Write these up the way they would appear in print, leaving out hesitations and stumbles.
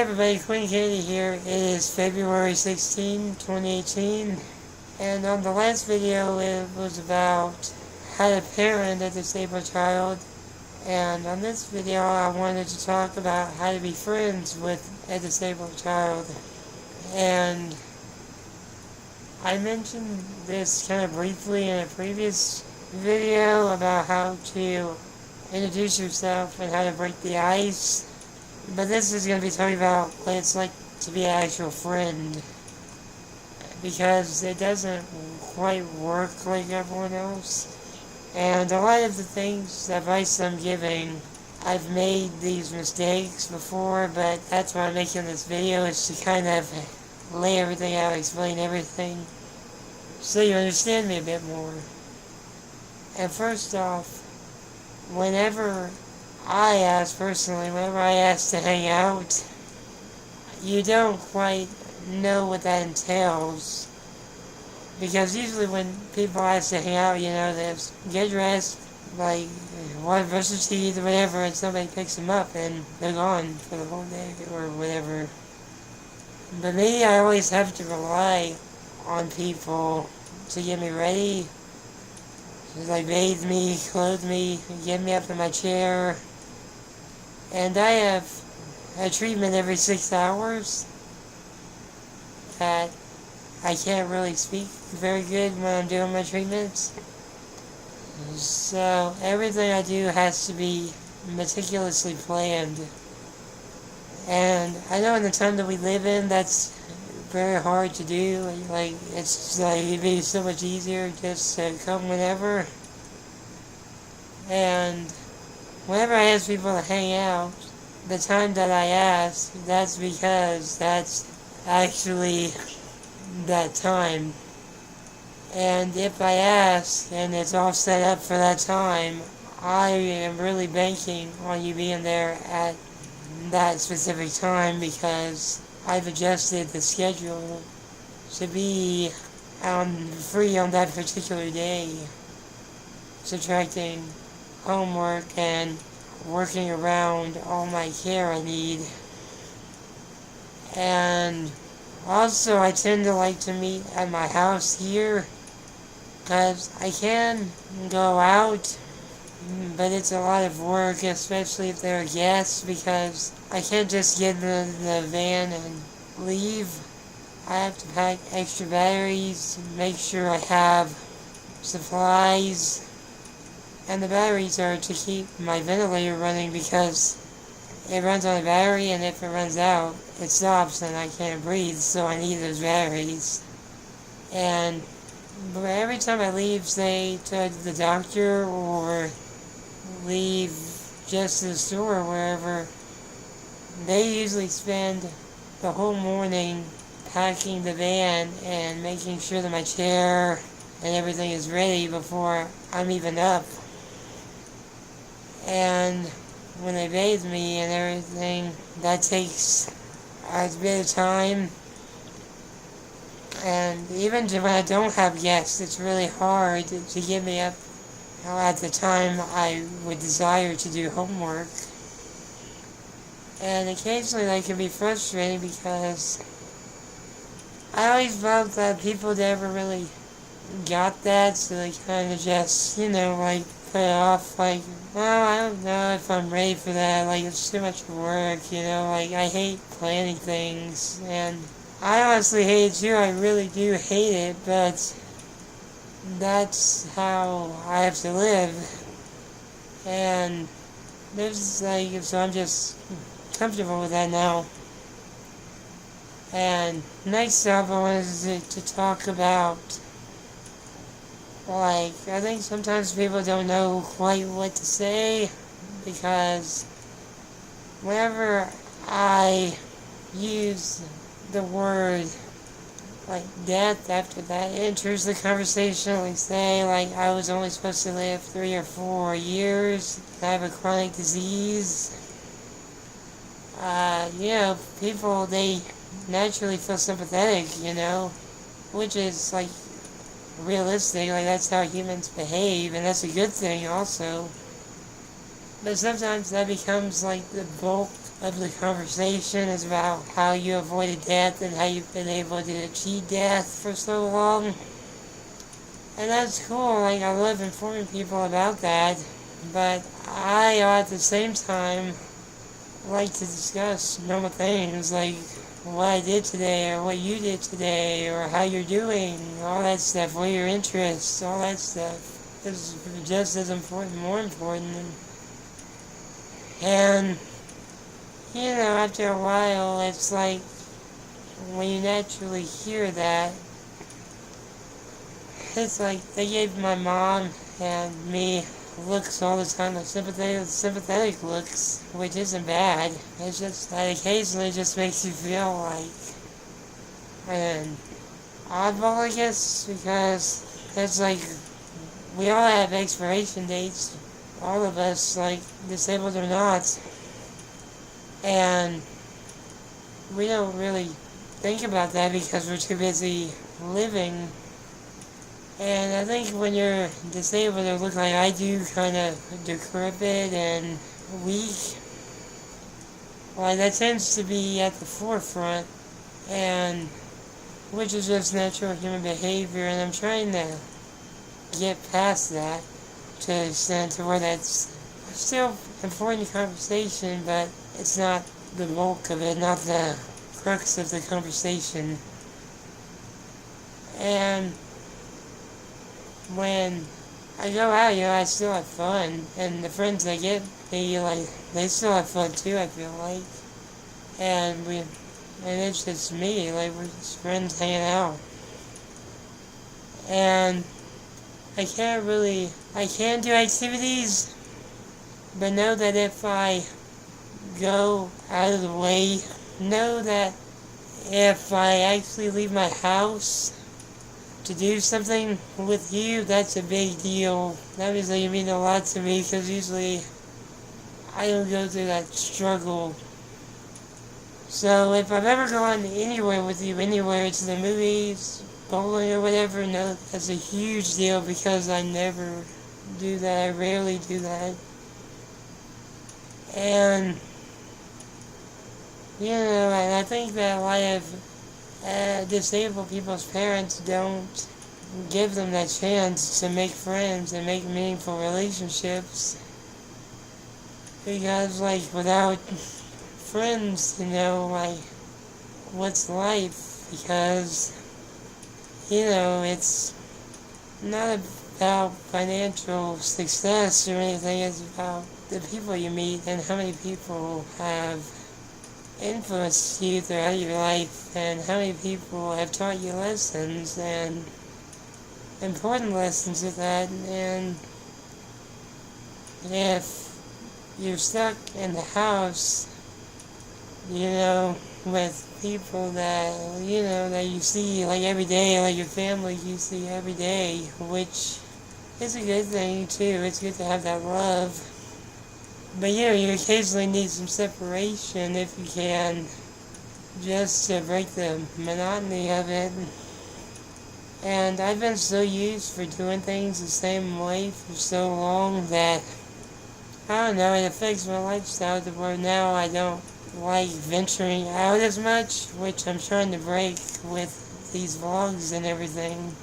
everybody, Quinn Kennedy here. It is February 16, 2018, and on the last video it was about how to parent a disabled child, and on this video I wanted to talk about how to be friends with a disabled child. And I mentioned this kind of briefly in a previous video about how to introduce yourself and how to break the ice. But this is going to be talking about what it's like to be an actual friend, because it doesn't quite work like everyone else. And a lot of the things, the advice I'm giving, I've made these mistakes before, but that's why I'm making this video, is to kind of lay everything out, explain everything, so you understand me a bit more. And first off, whenever I ask to hang out, you don't quite know what that entails. Because usually when people ask to hang out, they get dressed, like, want to brush their teeth or whatever, and somebody picks them up and they're gone for the whole day or whatever. But me, I always have to rely on people to get me ready. Like bathe me, clothe me, get me up in my chair. And I have a treatment every 6 hours that I can't really speak very good when I'm doing my treatments. So everything I do has to be meticulously planned. And I know in the time that we live in, that's very hard to do. Like, it'd be so much easier just to come whenever. And whenever I ask people to hang out, the time that I ask, that's because that's actually that time. And if I ask and it's all set up for that time, I am really banking on you being there at that specific time, because I've adjusted the schedule to be free on that particular day, subtracting homework and working around all my care I need. And also I tend to like to meet at my house here, because I can go out, but it's a lot of work, especially if there are guests, because I can't just get in the van and leave. I have to pack extra batteries, make sure I have supplies. And the batteries are to keep my ventilator running, because it runs on a battery, and if it runs out, it stops and I can't breathe, so I need those batteries. And every time I leave, say, to the doctor or leave just to the store or wherever, they usually spend the whole morning packing the van and making sure that my chair and everything is ready before I'm even up. And when they bathe me and everything, that takes a bit of time. And even when I don't have guests, it's really hard to get me up at the time I would desire to do homework. And occasionally that can be frustrating, because I always felt that people never really got that, so they kind of just, put it off, like, well, I don't know if I'm ready for that, like, it's too much work, I hate planning things, and I honestly hate it too, I really do hate it, but that's how I have to live. And so I'm just comfortable with that now. And next up, I wanted to talk about, I think sometimes people don't know quite what to say, because whenever I use the word death after that enters the conversation, say I was only supposed to live 3 or 4 years, I have a chronic disease, people, they naturally feel sympathetic, which is realistic, that's how humans behave, and that's a good thing also. But sometimes that becomes the bulk of the conversation is about how you avoided death and how you've been able to cheat death for so long. And that's cool, like I love informing people about that, but I at the same time like to discuss normal things like what I did today or what you did today or how you're doing, all that stuff, what your interests, all that stuff is just as important, more important. And, after a while, it's like when you naturally hear that, it's like they gave my mom and me looks all the time, like sympathetic looks, which isn't bad. It's just that occasionally it just makes you feel like an oddball, I guess, because it's like we all have expiration dates, all of us, like disabled or not, and we don't really think about that because we're too busy living. And I think when you're disabled or look like I do, kind of decrepit and weak, that tends to be at the forefront, and which is just natural human behavior, and I'm trying to get past that to an extent to where that's still important conversation, but it's not the bulk of it, not the crux of the conversation. And when I go out, I still have fun, and the friends I get, they still have fun too, I feel like. And it's just me, we're just friends hanging out. And I can do activities, but know that if I go out of the way, know that if I actually leave my house to do something with you, that's a big deal. That means that you mean a lot to me, because usually I don't go through that struggle. So if I've ever gone anywhere with you, anywhere to the movies, bowling or whatever, no, that's a huge deal because I never do that. I rarely do that. And, and I think that a lot of disabled people's parents don't give them that chance to make friends and make meaningful relationships. Because, without friends, what's life? Because, it's not about financial success or anything. It's about the people you meet and how many people have influenced you throughout your life and how many people have taught you lessons and important lessons at that. And if you're stuck in the house, with people that, that you see, every day, your family you see every day, which is a good thing, too. It's good to have that love. But, you occasionally need some separation if you can, just to break the monotony of it. And I've been so used for doing things the same way for so long that, I don't know, it affects my lifestyle to where now I don't like venturing out as much, which I'm trying to break with these vlogs and everything.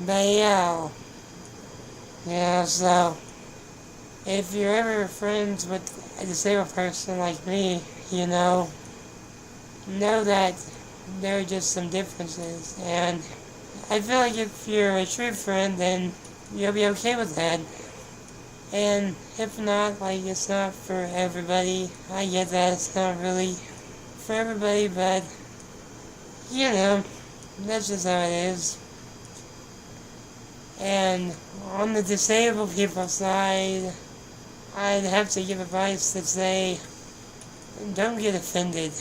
But so if you're ever friends with a disabled person like me, know that there are just some differences, and I feel like if you're a true friend, then you'll be okay with that. And if not, it's not for everybody. I get that it's not really for everybody, but, that's just how it is. And on the disabled people side, I'd have to give advice that say, don't get offended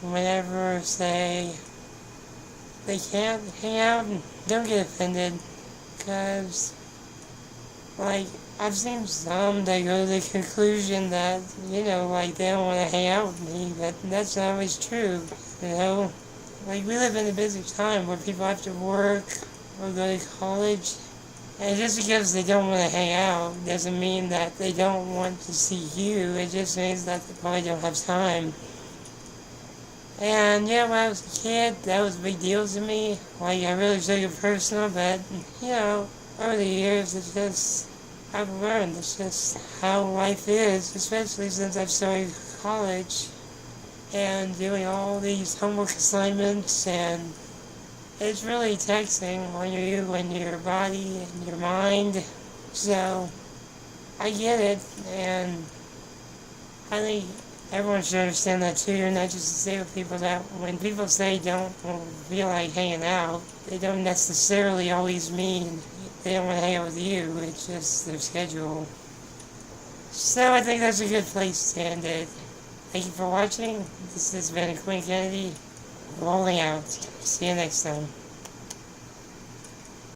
whenever, say, they can't hang out. Don't get offended, because, I've seen some that go to the conclusion that, they don't want to hang out with me, but that's not always true, we live in a busy time where people have to work or go to college, And just because they don't want to hang out doesn't mean that they don't want to see you. It just means that they probably don't have time. And yeah, when I was a kid, that was a big deal to me. Like, I really took it personal, but, over the years, it's just, I've learned it's just how life is, especially since I've started college and doing all these homework assignments, and it's really taxing on you and your body and your mind. So, I get it, and I think everyone should understand that too. You're not just disabled people. That when people say don't feel like hanging out, they don't necessarily always mean they don't want to hang out with you. It's just their schedule. So I think that's a good place to end it. Thank you for watching. This has been Quinn Kennedy rolling out. See you next time.